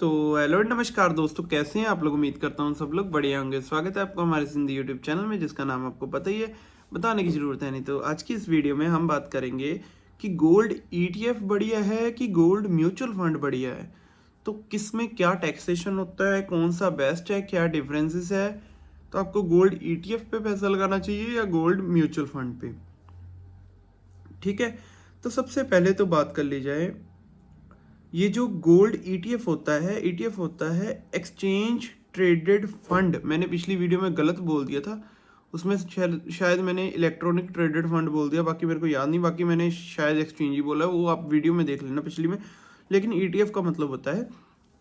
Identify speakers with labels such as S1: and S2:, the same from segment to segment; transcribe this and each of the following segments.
S1: तो हेलो नमस्कार दोस्तों, कैसे हैं आप लोग। उम्मीद करता हूँ सब लोग बढ़िया होंगे। स्वागत है आपका हमारे सिंधी यूट्यूब चैनल में, जिसका नाम आपको पता ही है, बताने की ज़रूरत है नहीं। तो आज की इस वीडियो में हम बात करेंगे कि गोल्ड ईटीएफ बढ़िया है कि गोल्ड म्यूचुअल फंड बढ़िया है। तो किस में क्या टैक्सेशन होता है, कौन सा बेस्ट है, क्या डिफरेंसेस है। तो आपको गोल्ड ईटीएफ पे पैसा लगाना चाहिए या गोल्ड म्यूचुअल फंड पे। ठीक है, तो सबसे पहले तो बात कर ली जाए, ये जो गोल्ड ईटीएफ होता है, ईटीएफ होता है एक्सचेंज ट्रेडेड फंड। मैंने पिछली वीडियो में गलत बोल दिया था, उसमें शायद मैंने इलेक्ट्रॉनिक ट्रेडेड फंड बोल दिया, बाकी मेरे को याद नहीं। बाकी मैंने शायद एक्सचेंज ही बोला, वो आप वीडियो में देख लेना पिछली में। लेकिन ईटीएफ का मतलब होता है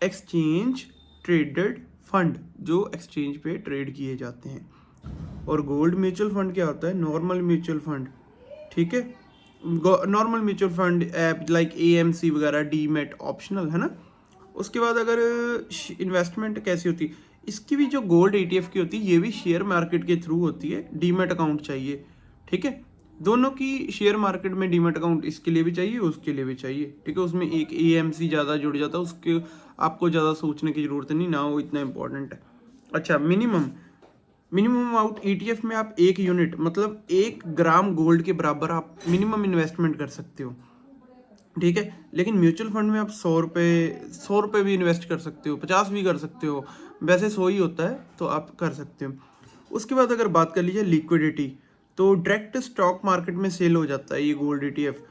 S1: एक्सचेंज ट्रेडेड फंड, जो एक्सचेंज पे ट्रेड किए जाते हैं। और गोल्ड म्यूचुअल फंड क्या होता है? Normal mutual fund. ठीक है, normal mutual fund app like AMC वगैरह, डीमेट ऑप्शनल है ना। उसके बाद अगर इन्वेस्टमेंट कैसी होती है, इसकी भी जो गोल्ड ईटीएफ की होती है, ये भी शेयर मार्केट के थ्रू होती है। डीमेट अकाउंट चाहिए, ठीक है। दोनों की शेयर मार्केट में डीमेट अकाउंट इसके लिए भी चाहिए, उसके लिए भी चाहिए, ठीक है। उसमें एक एएमसी ज़्यादा जुड़ जाता है, उसके आपको ज़्यादा सोचने की ज़रूरत नहीं ना, वो इतना इंपॉर्टेंट है। अच्छा, मिनिमम अमाउंट ईटीएफ में आप 1 यूनिट मतलब 1 ग्राम गोल्ड के बराबर आप मिनिमम इन्वेस्टमेंट कर सकते हो, ठीक है। लेकिन म्यूचुअल फंड में आप 100 रुपये भी इन्वेस्ट कर सकते हो, 50 भी कर सकते हो। वैसे 100 ही होता है, तो आप कर सकते हो। उसके बाद अगर बात कर लीजिए लिक्विडिटी, तो डायरेक्ट स्टॉक मार्केट में सेल हो जाता है ये गोल्ड ईटीएफ।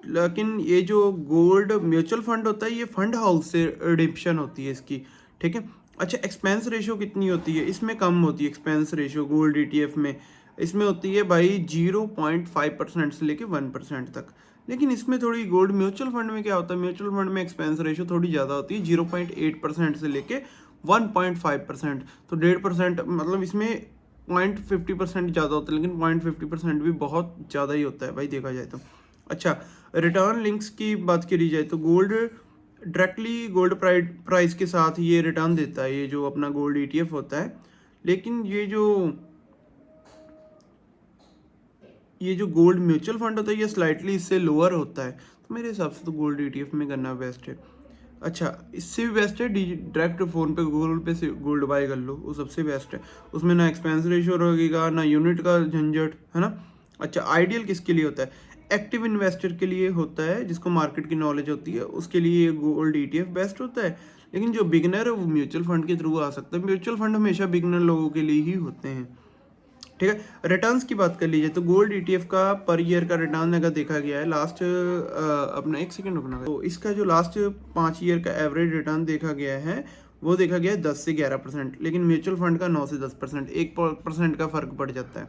S1: लेकिन ये जो गोल्ड म्यूचुअल फंड होता है, ये फंड हाउस से रिडिम्पशन होती है इसकी, ठीक है। अच्छा, एक्सपेंस रेशियो कितनी होती है? इसमें कम होती है एक्सपेंस रेशियो गोल्ड ईटीएफ में। इसमें होती है भाई 0.5% से लेके 1% तक। लेकिन इसमें थोड़ी गोल्ड म्यूचुअल फंड में क्या होता है, म्यूचुअल फंड में एक्सपेंस रेशियो थोड़ी ज़्यादा होती है, 0.8% से लेके 1.5%। तो 1.5% मतलब इसमें 0.50% ज़्यादा होता है, लेकिन 0.50% भी बहुत ज़्यादा ही होता है भाई, देखा जाए तो। अच्छा, रिटर्न लिंक्स की बात करी जाए तो गोल्ड डायरेक्टली गोल्ड प्राइस के साथ ये रिटर्न देता है, ये जो अपना गोल्ड ईटीएफ होता है। लेकिन ये जो गोल्ड म्यूचुअल फंड होता है, ये स्लाइटली इससे लोअर होता है। तो मेरे हिसाब से तो गोल्ड ईटीएफ में करना बेस्ट है। अच्छा, इससे भी बेस्ट है डायरेक्ट फ़ोन पे गूगल पे से गोल्ड बाय कर लो, वो सबसे बेस्ट है। उसमें ना एक्सपेंस रेशियो रहेगा, ना यूनिट का झंझट, है ना। अच्छा, आइडियल किसके लिए होता है? एक्टिव इन्वेस्टर के लिए होता है, जिसको मार्केट की नॉलेज होती है, उसके लिए गोल्ड ईटीएफ बेस्ट होता है। लेकिन जो बिगनर है वो म्यूचुअल फंड के थ्रू आ सकता है। म्यूचुअल फंड हमेशा बिगनर लोगों के लिए ही होते हैं, ठीक है। रिटर्न्स की बात कर लीजिए तो गोल्ड ईटीएफ का पर ईयर का रिटर्न अगर देखा गया है लास्ट अपना एक सेकंड रुकना, तो इसका जो लास्ट 5 ईयर का एवरेज रिटर्न देखा गया है, वो देखा गया है 10 से 11%। लेकिन म्यूचुअल फंड का 9 से 10%, 1% का फर्क पड़ जाता है,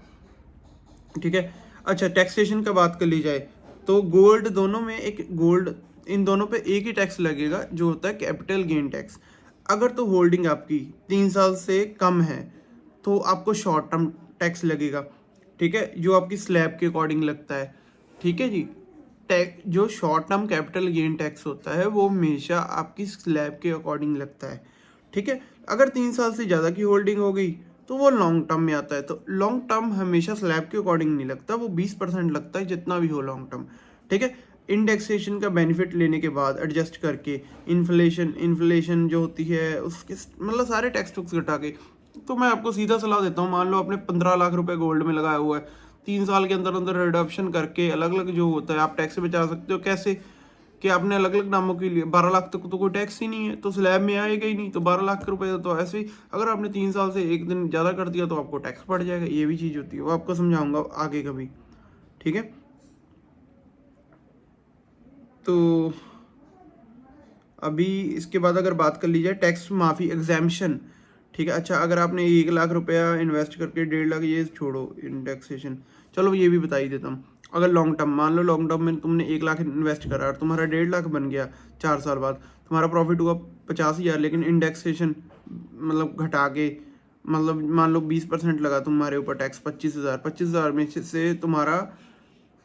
S1: ठीक है। अच्छा, टैक्सेशन का बात कर ली जाए तो गोल्ड दोनों में इन दोनों पे एक ही टैक्स लगेगा, जो होता है कैपिटल गेन टैक्स। अगर तो होल्डिंग आपकी 3 साल से कम है तो आपको शॉर्ट टर्म टैक्स लगेगा, ठीक है, जो आपकी स्लैब के अकॉर्डिंग लगता है, ठीक है जी। जो short term capital gain tax होता है वो हमेशा आपकी स्लैब के अकॉर्डिंग लगता है, ठीक है। अगर 3 साल से ज़्यादा की होल्डिंग हो गई तो वो लॉन्ग टर्म में आता है। तो लॉन्ग टर्म हमेशा स्लैब के अकॉर्डिंग नहीं लगता, वो 20% लगता है, जितना भी हो लॉन्ग टर्म, ठीक है। इंडेक्सेशन का बेनिफिट लेने के बाद एडजस्ट करके, इन्फ्लेशन जो होती है उसके मतलब सारे टैक्स टुक्स घटा के, तो मैं आपको सीधा सलाह देता हूँ, मान लो आपने 15 लाख रुपए गोल्ड में लगाया हुआ है, 3 साल के अंदर अंदर रिडक्शन करके अलग अलग जो होता है आप टैक्स से बचा सकते हो। कैसे कि आपने अलग अलग नामों के लिए 12 लाख तक तो कोई टैक्स ही नहीं है, तो स्लैब में आएगा ही नहीं, तो 12 लाख रुपए तो ऐसे ही। अगर आपने 3 साल से एक दिन ज़्यादा कर दिया तो आपको टैक्स पड़ जाएगा, ये भी चीज़ होती है, वो आपको समझाऊंगा आगे कभी, ठीक है। तो अभी इसके बाद अगर बात कर ली जाए टैक्स माफ़ी एग्जाम्पशन, ठीक है। अच्छा, अगर आपने 1 लाख रुपया इन्वेस्ट करके 1.5 लाख, ये छोड़ो इंडेक्सेशन, चलो ये भी बता ही देता हूँ। अगर लॉन्ग टर्म, मान लो लॉन्ग टर्म में तुमने 1 लाख इन्वेस्ट करा और तुम्हारा 1.5 लाख बन गया, 4 साल बाद तुम्हारा प्रॉफिट हुआ 50,000। लेकिन इंडेक्सेशन मतलब घटा के, मतलब मान लो 20% लगा तुम्हारे ऊपर टैक्स, 25,000, 25,000 में से तुम्हारा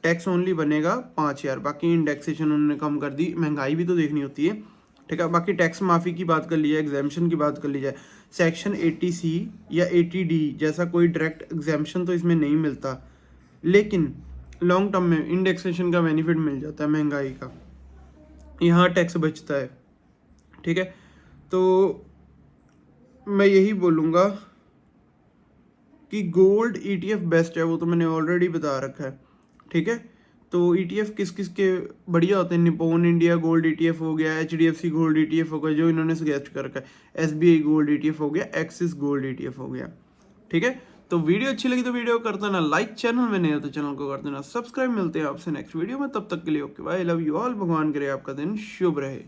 S1: टैक्स ओनली बनेगा 5,000। बाकी इंडेक्सेशन उन्होंने कम कर दी, महंगाई भी तो देखनी होती है, ठीक है। बाकी टैक्स माफ़ी की बात कर ली जाए, एग्जाम्पशन की बात कर ली जाए, सेक्शन 80C या 80D जैसा कोई डायरेक्ट एग्जाम्पशन तो इसमें नहीं मिलता। लेकिन लॉन्ग टर्म में इंडेक्सेशन का बेनिफिट मिल जाता है, महंगाई का, यहाँ टैक्स बचता है, ठीक है। तो मैं यही बोलूँगा कि गोल्ड ETF बेस्ट है, वो तो मैंने ऑलरेडी बता रखा है, ठीक है। तो ETF किस किस के बढ़िया होते हैं, निप्पॉन इंडिया गोल्ड ETF हो गया, HDFC गोल्ड ETF हो गया जो इन्होंने सजेस्ट कर रखा है, SBI गोल्ड ETF हो गया, एक्सिस गोल्ड ETF हो गया, ठीक है। तो वीडियो अच्छी लगी तो वीडियो कर देना लाइक, चैनल में नहीं हो तो चैनल को कर देना सब्सक्राइब। मिलते हैं आपसे नेक्स्ट वीडियो में, तब तक के लिए okay bye, love you all, भगवान करे आपका दिन शुभ रहे।